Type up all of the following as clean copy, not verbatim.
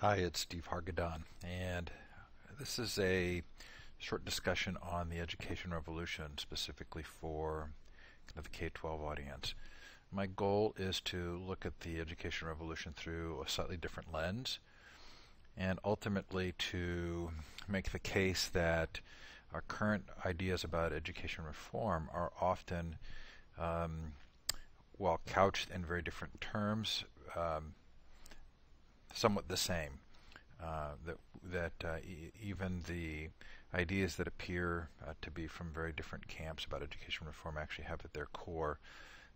Hi, it's Steve Hargadon, and this is a short discussion on the education revolution, specifically for kind of the K-12 audience. My goal is to look at the education revolution through a slightly different lens, and ultimately to make the case that our current ideas about education reform are often, while couched in very different terms, somewhat the same. Even the ideas that appear to be from very different camps about education reform actually have at their core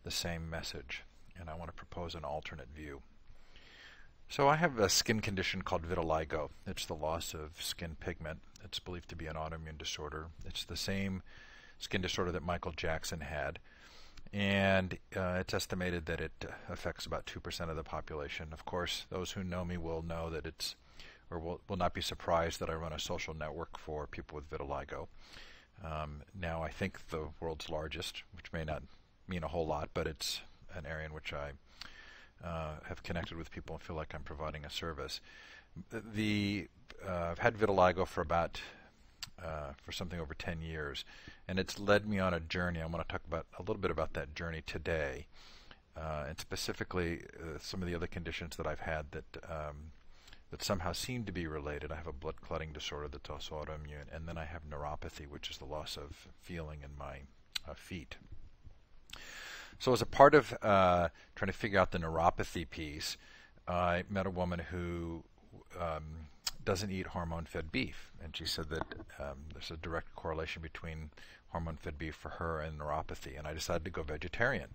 the same message, and I want to propose an alternate view. So I have a skin condition called vitiligo. It's the loss of skin pigment. It's believed to be an autoimmune disorder. It's the same skin disorder that Michael Jackson had, and it's estimated that it affects about 2% of the population. Of course, those who know me will know that will not be surprised that I run a social network for people with vitiligo. Now I think the world's largest, which may not mean a whole lot, but it's an area in which I have connected with people and feel like I'm providing a service. I've had vitiligo for something over 10 years, and it's led me on a journey. I want to talk about a little bit about that journey today, and specifically some of the other conditions that I've had that somehow seem to be related. I have a blood clotting disorder that's also autoimmune, and then I have neuropathy, which is the loss of feeling in my feet. So as a part of trying to figure out the neuropathy piece, I met a woman who doesn't eat hormone-fed beef, and she said that there's a direct correlation between hormone-fed beef for her and neuropathy, and I decided to go vegetarian.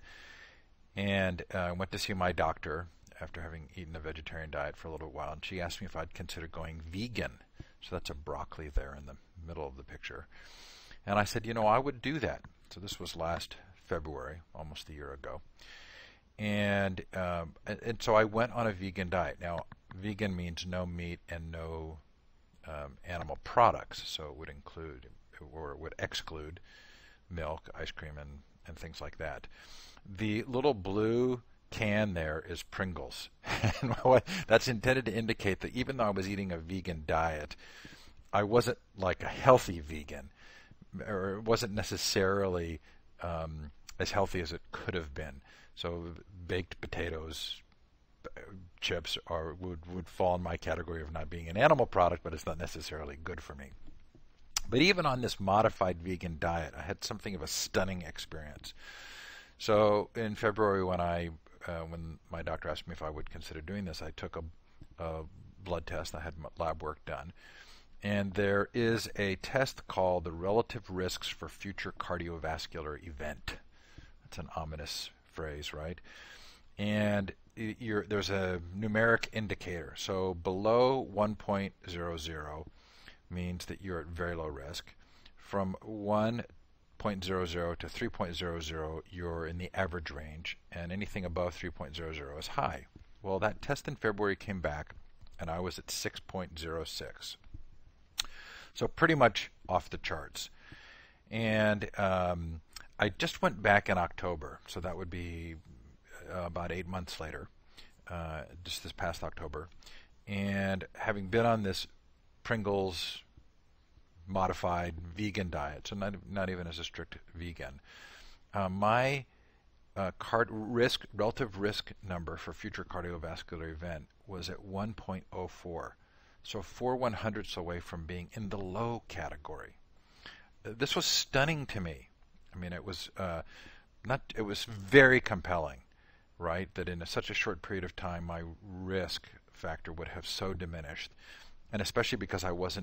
And I went to see my doctor after having eaten a vegetarian diet for a little while, and she asked me if I'd consider going vegan. So that's a broccoli there in the middle of the picture. And I said, I would do that. So this was last February, almost a year ago. And so I went on a vegan diet. Now, vegan means no meat and no animal products, so it would exclude milk, ice cream, and things like that. The little blue can there is Pringles. And that's intended to indicate that even though I was eating a vegan diet, I wasn't like a healthy vegan, or it wasn't necessarily as healthy as it could have been. So baked potatoes, chips would fall in my category of not being an animal product, but it's not necessarily good for me. But even on this modified vegan diet, I had something of a stunning experience. So in February, when my doctor asked me if I would consider doing this, I took a blood test. I had lab work done. And there is a test called the relative risks for future cardiovascular event. That's an ominous phrase, right? And there's a numeric indicator. So below 1.00 means that you're at very low risk. From 1.00 to 3.00, you're in the average range, and anything above 3.00 is high. Well, that test in February came back, and I was at 6.06. So pretty much off the charts. And I just went back in October, so that would be about 8 months later, just this past October. And having been on this Pringles modified vegan diet, so not even as a strict vegan, my relative risk number for future cardiovascular event was at 1.04. So 4/100ths away from being in the low category. This was stunning to me. I mean, it was it was very compelling, right? That in such a short period of time, my risk factor would have so diminished, and especially because I was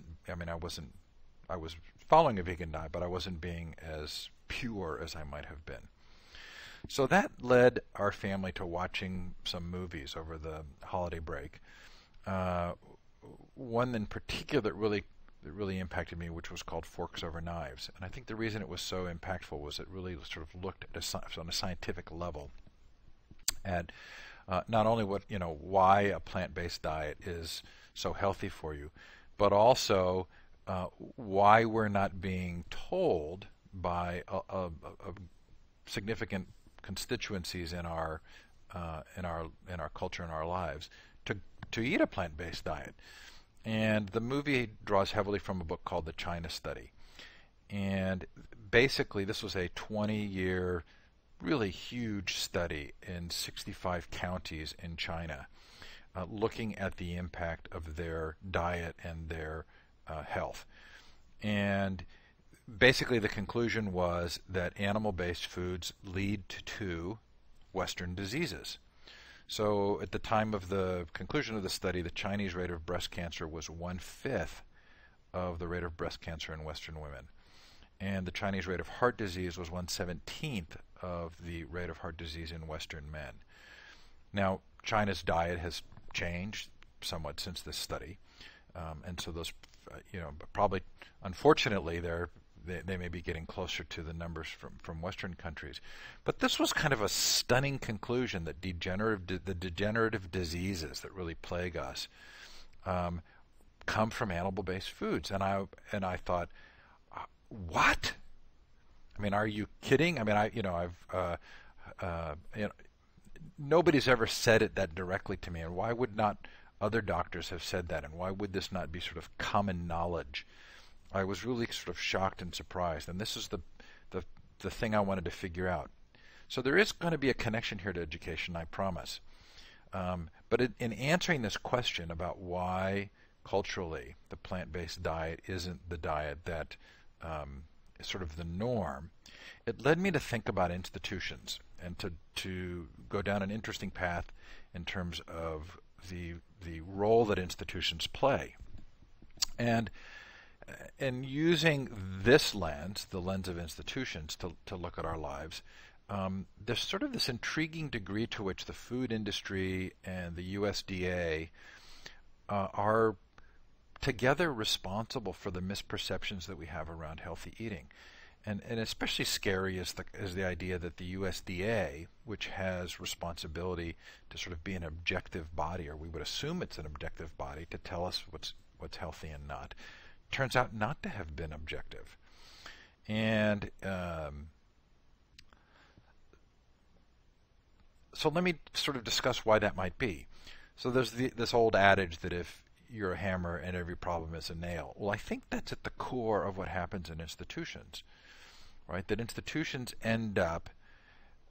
following a vegan diet, but I wasn't being as pure as I might have been. So that led our family to watching some movies over the holiday break. One in particular that really impacted me, which was called Forks Over Knives. And I think the reason it was so impactful was it really sort of looked at on a scientific level at not only why a plant-based diet is so healthy for you, but also why we're not being told by a significant constituencies in our culture and our lives to to eat a plant-based diet. And the movie draws heavily from a book called The China Study. And basically, this was a 20-year, really huge study in 65 counties in China, looking at the impact of their diet and their health. And basically, the conclusion was that animal-based foods lead to Western diseases. So at the time of the conclusion of the study, the Chinese rate of breast cancer was 1/5 of the rate of breast cancer in Western women. And the Chinese rate of heart disease was 1/17 of the rate of heart disease in Western men. Now, China's diet has changed somewhat since this study. And so those, probably, unfortunately, they may be getting closer to the numbers from Western countries. But this was kind of a stunning conclusion that the degenerative diseases that really plague us come from animal-based foods. And I thought, what? I mean, are you kidding? I mean, nobody's ever said it that directly to me. And why would not other doctors have said that? And why would this not be sort of common knowledge? I was really sort of shocked and surprised, and this is the thing I wanted to figure out. So there is going to be a connection here to education, I promise. But in answering this question about why culturally the plant-based diet isn't the diet that is sort of the norm, it led me to think about institutions and to go down an interesting path in terms of the role that institutions play. And using this lens, the lens of institutions, to look at our lives, there's sort of this intriguing degree to which the food industry and the USDA are together responsible for the misperceptions that we have around healthy eating. And especially scary is the idea that the USDA, which has responsibility to sort of be an objective body, or we would assume it's an objective body, to tell us what's healthy and not, turns out not to have been objective. And so let me sort of discuss why that might be. So there's this old adage that if you're a hammer and every problem is a nail. Well, I think that's at the core of what happens in institutions, right? That institutions end up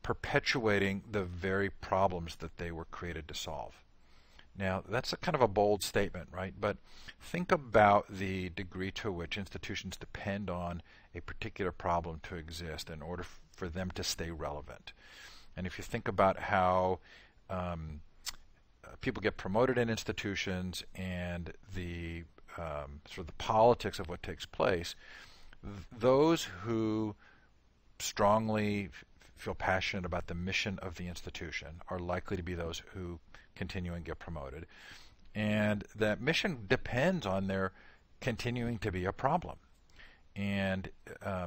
perpetuating the very problems that they were created to solve. Now, that's a kind of a bold statement, right? But think about the degree to which institutions depend on a particular problem to exist in order for them to stay relevant. And if you think about how people get promoted in institutions and the sort of the politics of what takes place, those who strongly feel passionate about the mission of the institution are likely to be those who continue and get promoted. And that mission depends on their continuing to be a problem. And I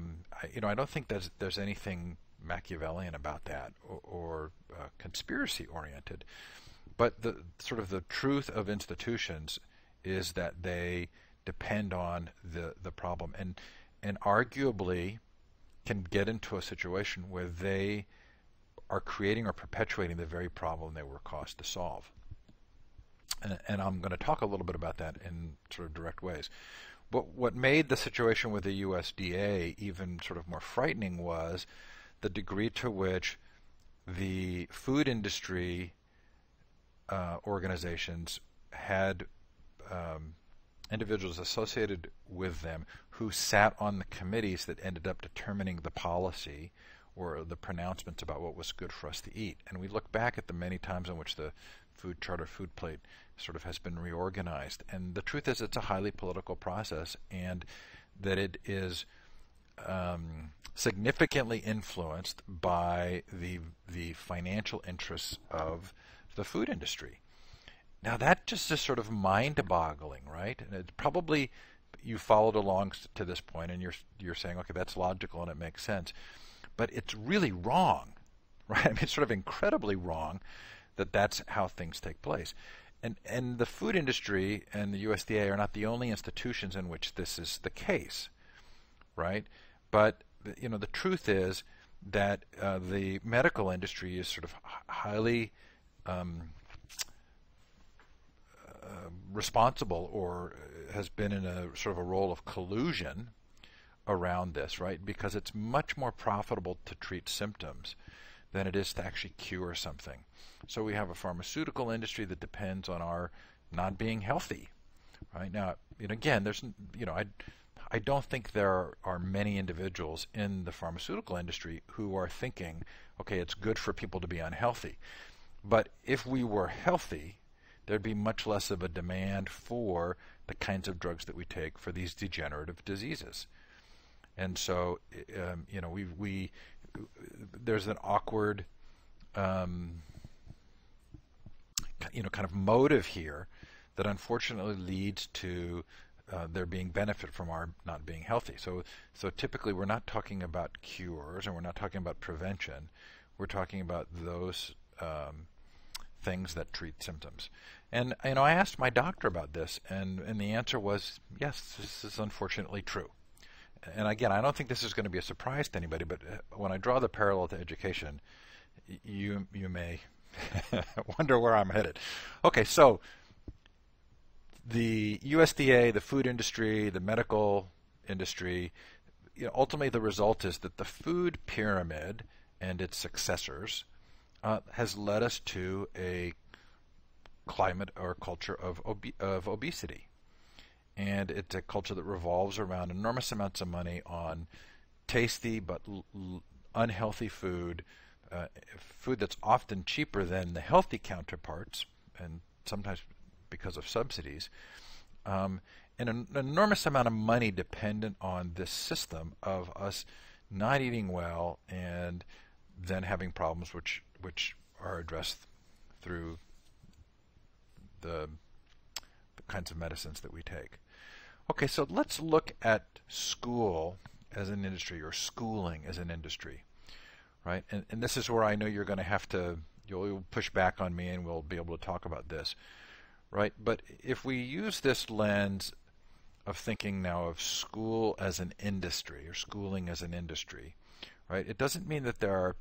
don't think there's anything Machiavellian about that or conspiracy oriented. But the sort of the truth of institutions is that they depend on the problem, and arguably can get into a situation where they are creating or perpetuating the very problem they were caused to solve. And I'm going to talk a little bit about that in sort of direct ways. But what made the situation with the USDA even sort of more frightening was the degree to which the food industry organizations had individuals associated with them who sat on the committees that ended up determining the policy or the pronouncements about what was good for us to eat. And we look back at the many times in which the food chart or food plate sort of has been reorganized. And the truth is it's a highly political process, and that it is significantly influenced by the financial interests of the food industry. Now that just is sort of mind-boggling, right? And it probably you followed along to this point, and you're saying, okay, that's logical and it makes sense, but it's really wrong, right? I mean, it's sort of incredibly wrong that that's how things take place. And the food industry and the USDA are not the only institutions in which this is the case, right? But the truth is that the medical industry is sort of highly responsible or has been in a sort of a role of collusion around this, right? Because it's much more profitable to treat symptoms than it is to actually cure something. So we have a pharmaceutical industry that depends on our not being healthy, right? Now, and again, there's, I don't think there are many individuals in the pharmaceutical industry who are thinking, okay, it's good for people to be unhealthy. But if we were healthy, there'd be much less of a demand for the kinds of drugs that we take for these degenerative diseases. And so, there's an awkward, kind of motive here that unfortunately leads to there being benefit from our not being healthy. So typically we're not talking about cures and we're not talking about prevention. We're talking about those things that treat symptoms. And I asked my doctor about this, and the answer was yes, this is unfortunately true. And again, I don't think this is going to be a surprise to anybody, but when I draw the parallel to education, you may wonder where I'm headed. Okay, so the USDA, the food industry, the medical industry, ultimately the result is that the food pyramid and its successors has led us to a climate or culture of obesity. And it's a culture that revolves around enormous amounts of money on tasty but unhealthy food, food that's often cheaper than the healthy counterparts, and sometimes because of subsidies, and an enormous amount of money dependent on this system of us not eating well and then having problems which are addressed through the kinds of medicines that we take. Okay, so let's look at school as an industry, or schooling as an industry, right? And this is where I know you're going to have to, you'll push back on me and we'll be able to talk about this, right? But if we use this lens of thinking now of school as an industry, or schooling as an industry, right? It doesn't mean that there are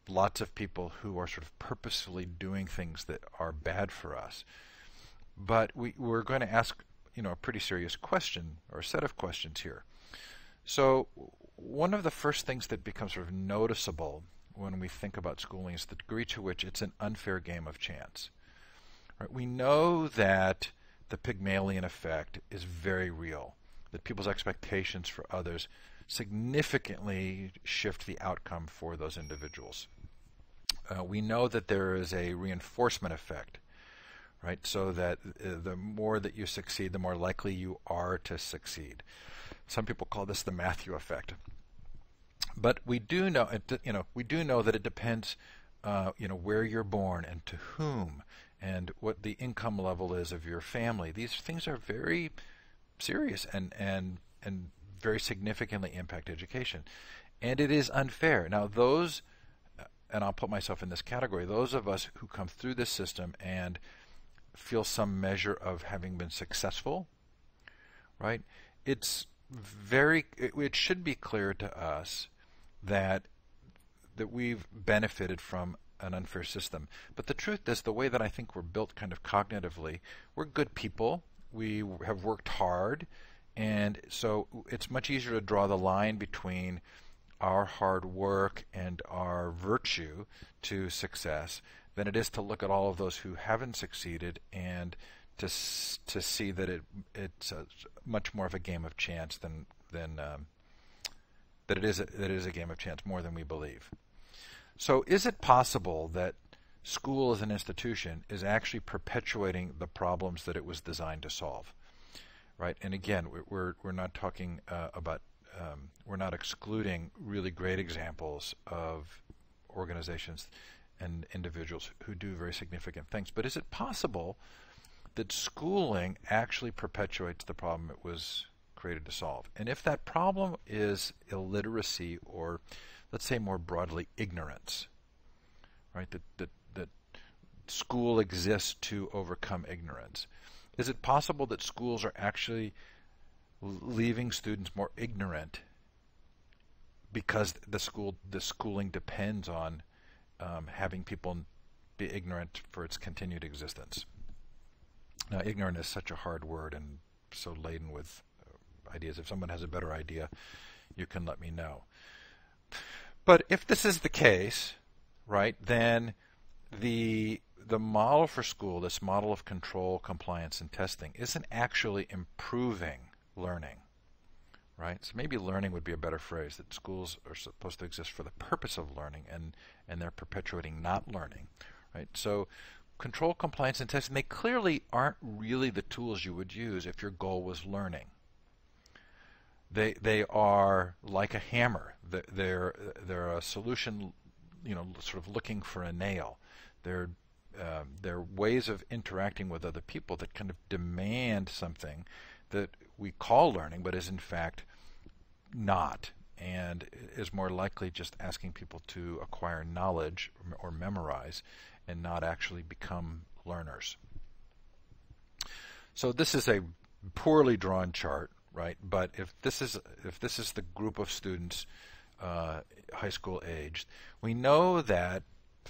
lots of people who are sort of purposefully doing things that are bad for us. But we're going to ask, a pretty serious question, or a set of questions here. So one of the first things that becomes sort of noticeable when we think about schooling is the degree to which it's an unfair game of chance. Right? We know that the Pygmalion effect is very real, that people's expectations for others significantly shift the outcome for those individuals. We know that there is a reinforcement effect, right? So that the more that you succeed, the more likely you are to succeed. Some people call this the Matthew effect. But we do know, that it depends, where you're born and to whom, and what the income level is of your family. These things are very serious and very significantly impact education. And it is unfair. Now those, and I'll put myself in this category, those of us who come through this system and feel some measure of having been successful, right? It should be clear to us that we've benefited from an unfair system. But the truth is, the way that I think we're built kind of cognitively, we're good people. We have worked hard, and so it's much easier to draw the line between our hard work and our virtue to success than it is to look at all of those who haven't succeeded and to see that it's much more of a game of chance than that it is a game of chance more than we believe. So is it possible that school as an institution is actually perpetuating the problems that it was designed to solve? Right? And again, we're not talking about we're not excluding really great examples of organizations and individuals who do very significant things. But is it possible that schooling actually perpetuates the problem it was created to solve? And if that problem is illiteracy, or let's say more broadly, ignorance, right? That school exists to overcome ignorance. Is it possible that schools are actually leaving students more ignorant because the schooling depends on having people be ignorant for its continued existence? Now, ignorant is such a hard word and so laden with ideas. If someone has a better idea, you can let me know. But if this is the case, right, then the model for school, this model of control, compliance, and testing, isn't actually improving learning, right? So maybe learning would be a better phrase, that schools are supposed to exist for the purpose of learning, and they're perpetuating not learning, right? So control, compliance, and testing, they clearly aren't really the tools you would use if your goal was learning. They are like a hammer. They're a solution, sort of looking for a nail. They're ways of interacting with other people that kind of demand something that we call learning, but is in fact not, and is more likely just asking people to acquire knowledge or memorize, and not actually become learners. So this is a poorly drawn chart, right? But if this is the group of students, high school aged, we know that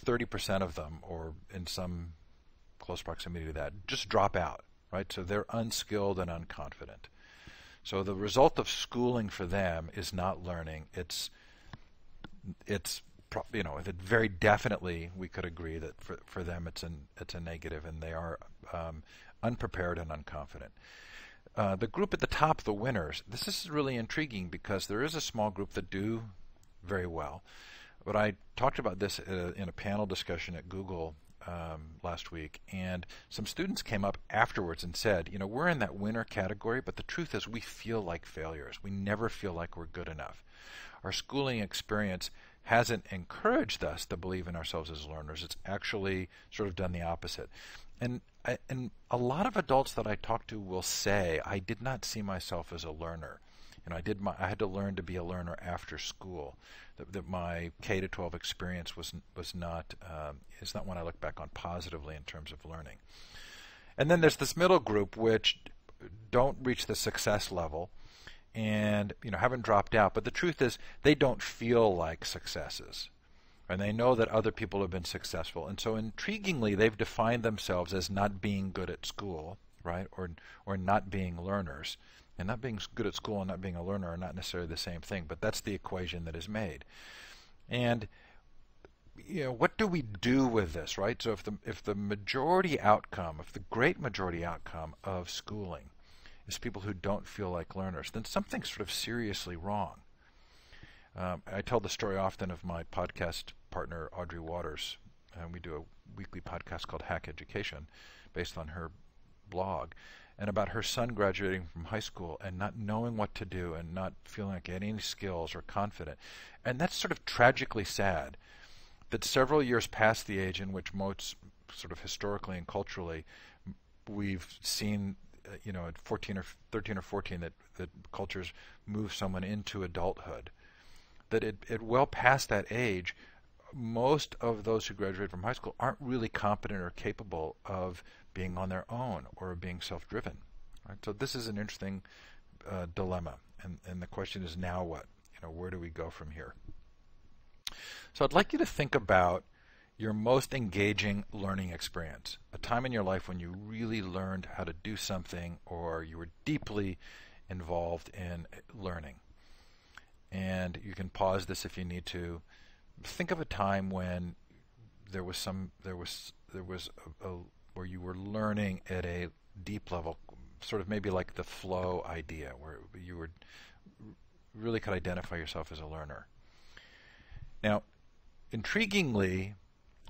30% of them, or in some close proximity to that, just drop out, right? So they're unskilled and unconfident. So the result of schooling for them is not learning. It's very definitely, we could agree that for them it's a negative, and they are unprepared and unconfident. The group at the top, the winners, this is really intriguing because there is a small group that do very well. But I talked about this in a panel discussion at Google last week, and some students came up afterwards and said, we're in that winner category, but the truth is we feel like failures. We never feel like we're good enough. Our schooling experience hasn't encouraged us to believe in ourselves as learners. It's actually sort of done the opposite. And a lot of adults that I talk to will say, I did not see myself as a learner. I had to learn to be a learner after school. That my K-12 experience is not one I look back on positively in terms of learning. And then there's this middle group which don't reach the success level, and haven't dropped out. But the truth is, they don't feel like successes, and they know that other people have been successful. And so, intriguingly, they've defined themselves as not being good at school, right, or not being learners. And not being good at school and not being a learner are not necessarily the same thing, but that's the equation that is made. And what do we do with this, right? So if the majority outcome, if the great majority outcome of schooling is people who don't feel like learners, then something's sort of seriously wrong. I tell the story often of my podcast partner, Audrey Waters. We do a weekly podcast called Hack Education based on her blog, and about her son graduating from high school and not knowing what to do and not feeling like any skills or confident. And that's sort of tragically sad that several years past the age in which most sort of historically and culturally we've seen, at 14 or 13 or 14 that cultures move someone into adulthood, that it well past that age, most of those who graduate from high school aren't really competent or capable of being on their own or being self-driven. Right? So this is an interesting dilemma, and the question is, now what? Where do we go from here? So I'd like you to think about your most engaging learning experience, a time in your life when you really learned how to do something, or you were deeply involved in learning. And you can pause this if you need to. Think of a time when there was where you were learning at a deep level, sort of maybe like the flow idea, where you really could identify yourself as a learner. Now, intriguingly,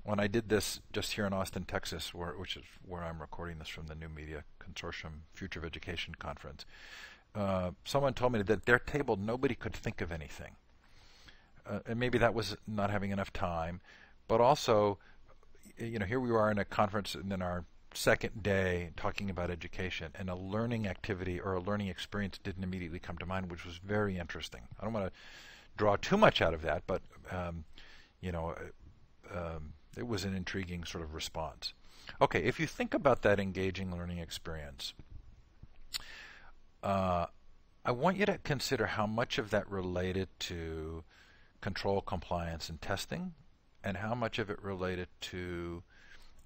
when I did this just here in Austin, Texas, which is where I'm recording this from, the new Media Consortium Future of Education Conference, someone told me that at their table nobody could think of anything. And maybe that was not having enough time, but also, here we are in a conference and then our second day talking about education, and a learning activity or a learning experience didn't immediately come to mind, which was very interesting. I don't want to draw too much out of that, but it was an intriguing sort of response. Okay, if you think about that engaging learning experience, I want you to consider how much of that related to control, compliance, and testing, and how much of it related to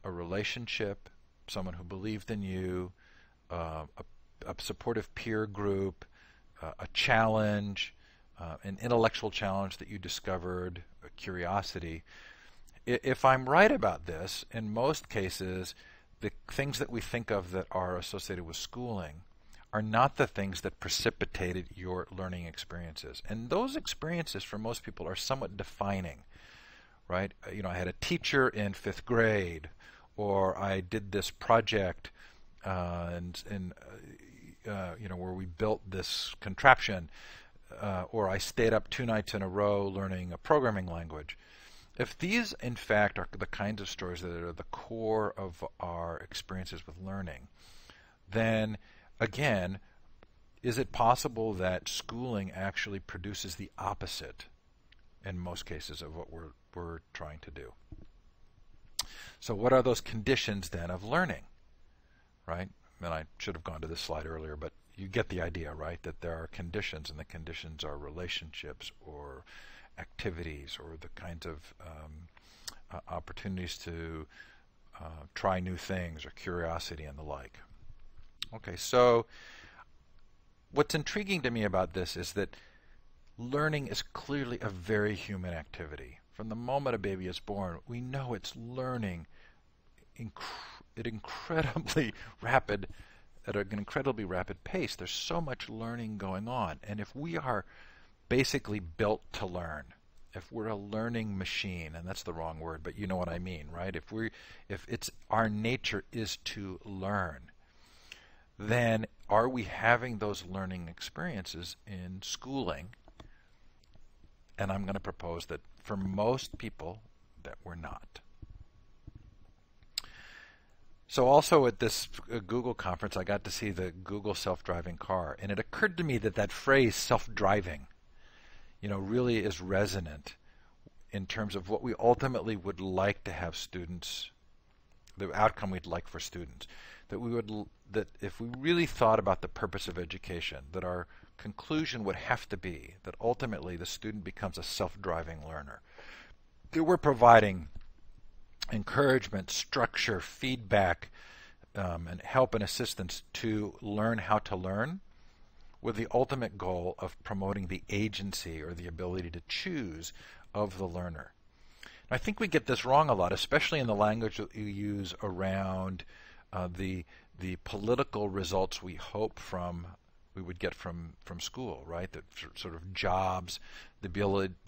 a relationship, someone who believed in you, a supportive peer group, a challenge, an intellectual challenge that you discovered, a curiosity. If I'm right about this, in most cases, the things that we think of that are associated with schooling are not the things that precipitated your learning experiences. And those experiences for most people are somewhat defining, right? I had a teacher in 5th grade, or I did this project where we built this contraption, or I stayed up 2 nights in a row learning a programming language. If these, in fact, are the kinds of stories that are the core of our experiences with learning, then, again, is it possible that schooling actually produces the opposite in most cases of what we're trying to do? So what are those conditions then of learning, right? And I should have gone to this slide earlier, but you get the idea, right? That there are conditions, and the conditions are relationships or activities or the kinds of opportunities to try new things or curiosity and the like. Okay, so what's intriguing to me about this is that learning is clearly a very human activity. From the moment a baby is born, we know it's learning at an incredibly rapid pace. There's so much learning going on. And if we are basically built to learn, if we're a learning machine, and that's the wrong word, but you know what I mean, right? If it's our nature is to learn, then are we having those learning experiences in schooling? And I'm going to propose that for most people that we're not. So also at this Google conference, I got to see the Google self-driving car, and it occurred to me that phrase self-driving, really is resonant in terms of what we ultimately would like to have students, the outcome we'd like for students. That if we really thought about the purpose of education, that our conclusion would have to be that ultimately the student becomes a self-driving learner. That we're providing encouragement, structure, feedback, and help and assistance to learn how to learn, with the ultimate goal of promoting the agency or the ability to choose of the learner. And I think we get this wrong a lot, especially in the language that you use around the political results we would get from school, right? That sort of jobs, the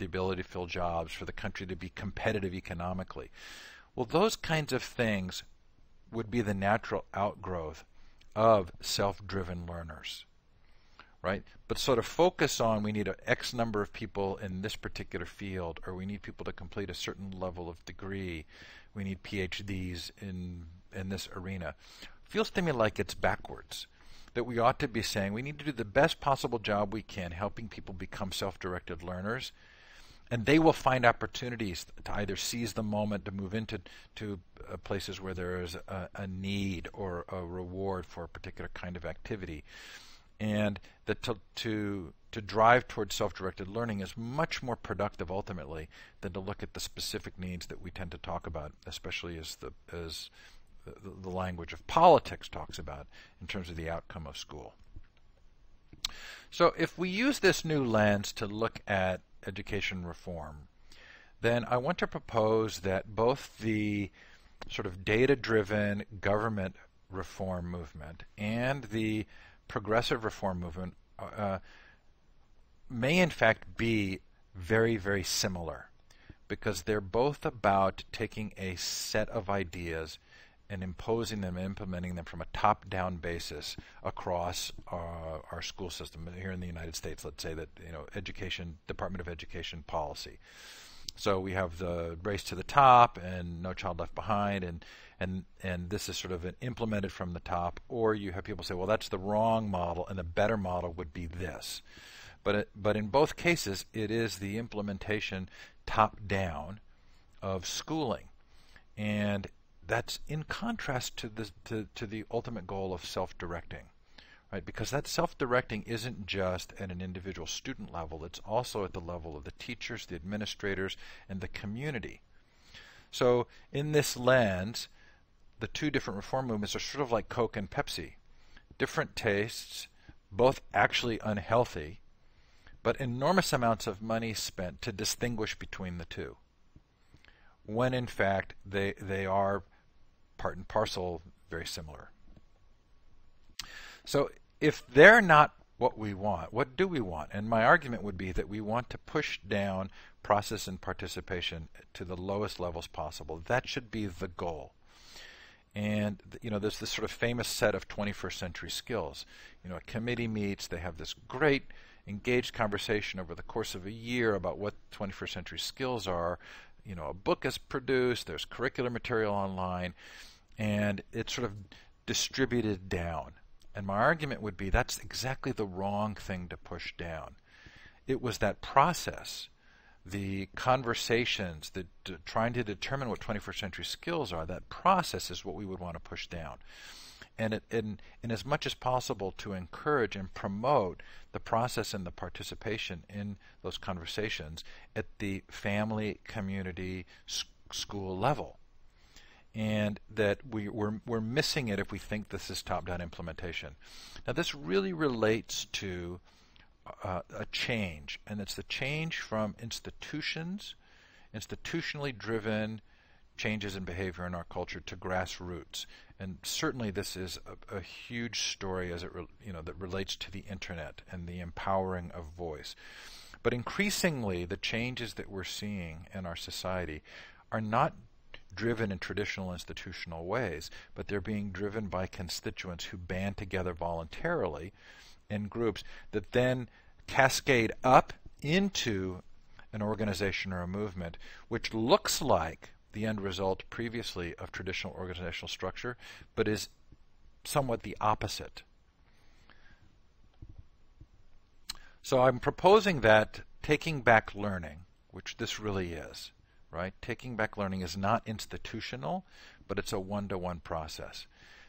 ability to fill jobs, for the country to be competitive economically. Well, those kinds of things would be the natural outgrowth of self-driven learners, right? But sort of focus on, we need an X number of people in this particular field, or we need people to complete a certain level of degree, we need PhDs in this arena. Feels to me like it's backwards. That we ought to be saying we need to do the best possible job we can helping people become self-directed learners, and they will find opportunities to either seize the moment to move into places where there is a need or a reward for a particular kind of activity. And that to drive towards self-directed learning is much more productive ultimately than to look at the specific needs that we tend to talk about, especially as the language of politics talks about in terms of the outcome of school. So if we use this new lens to look at education reform, then I want to propose that both the sort of data-driven government reform movement and the progressive reform movement may in fact be very, very similar, because they're both about taking a set of ideas and imposing them, implementing them from a top-down basis across our school system. Here in the United States, let's say that Department of Education policy. So we have the race to the top and No Child Left Behind, and this is sort of implemented from the top. Or you have people say, well, that's the wrong model, and the better model would be this. But in both cases, it is the implementation top-down of schooling, and that's in contrast to the ultimate goal of self-directing, right? Because that self-directing isn't just at an individual student level; it's also at the level of the teachers, the administrators, and the community. So, in this lens, the two different reform movements are sort of like Coke and Pepsi. Different tastes, both actually unhealthy, but enormous amounts of money spent to distinguish between the two, when in fact they are part and parcel very similar. So if they're not what we want, what do we want? And my argument would be that we want to push down process and participation to the lowest levels possible. That should be the goal. And there's this sort of famous set of 21st century skills. A committee meets, they have this great engaged conversation over the course of a year about what 21st century skills are. A book is produced, there's curricular material online, and it's sort of distributed down. And my argument would be that's exactly the wrong thing to push down. It was that process, the conversations, trying to determine what 21st century skills are, that process is what we would want to push down. And in as much as possible to encourage and promote the process and the participation in those conversations at the family, community, school level. And that we're missing it if we think this is top-down implementation. Now this really relates to a change, and it's the change from institutionally driven changes in behavior in our culture to grassroots. And certainly this is a huge story as that relates to the internet and the empowering of voice. But increasingly the changes that we're seeing in our society are not driven in traditional institutional ways, but they're being driven by constituents who band together voluntarily in groups that then cascade up into an organization or a movement which looks like the end result previously of traditional organizational structure, but is somewhat the opposite. So I'm proposing that taking back learning, which this really is, right? Taking back learning is not institutional, but it's a one-to-one process.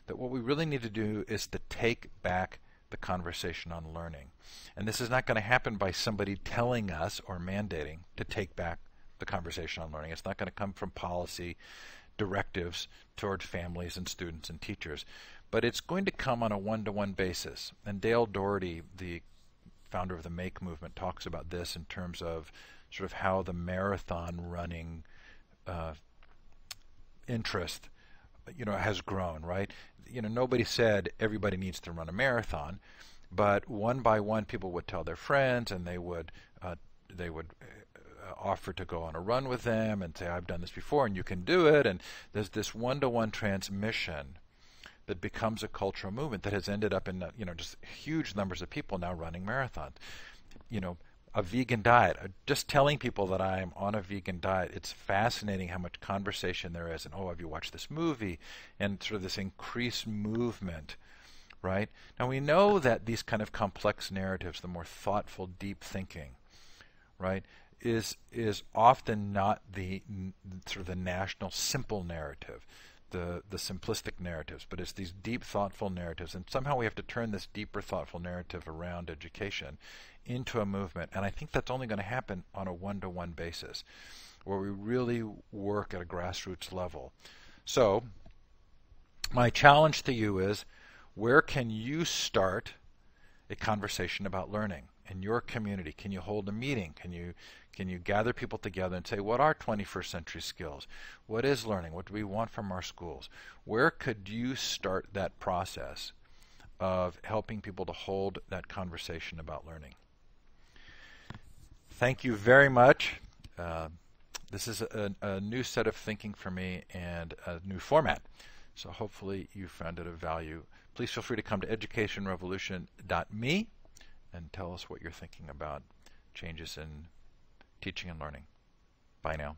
That what we really need to do is to take back the conversation on learning. And this is not going to happen by somebody telling us or mandating to take back the conversation on learning. It's not going to come from policy directives toward families and students and teachers, but it's going to come on a one-to-one basis. And Dale Doherty, the founder of the MAKE movement, talks about this in terms of sort of how the marathon running interest has grown, right? Nobody said everybody needs to run a marathon, but one by one people would tell their friends, and they would offer to go on a run with them and say, I've done this before and you can do it. And there's this one-to-one transmission that becomes a cultural movement that has ended up in just huge numbers of people now running marathons. A vegan diet. Just telling people that I am on a vegan diet, it's fascinating how much conversation there is. And, have you watched this movie? And sort of this increased movement, right? Now we know that these kind of complex narratives, the more thoughtful, deep thinking, right, is often not the sort of the national simple narrative, the simplistic narratives, but it's these deep, thoughtful narratives. And somehow we have to turn this deeper, thoughtful narrative around education into a movement. And I think that's only going to happen on a one-to-one basis, where we really work at a grassroots level. So my challenge to you is, where can you start a conversation about learning in your community? Can you hold a meeting? Can you gather people together and say, what are 21st century skills? What is learning? What do we want from our schools? Where could you start that process of helping people to hold that conversation about learning? Thank you very much. This is a new set of thinking for me and a new format. So hopefully you found it of value. Please feel free to come to educationrevolution.me and tell us what you're thinking about changes in teaching and learning. Bye now.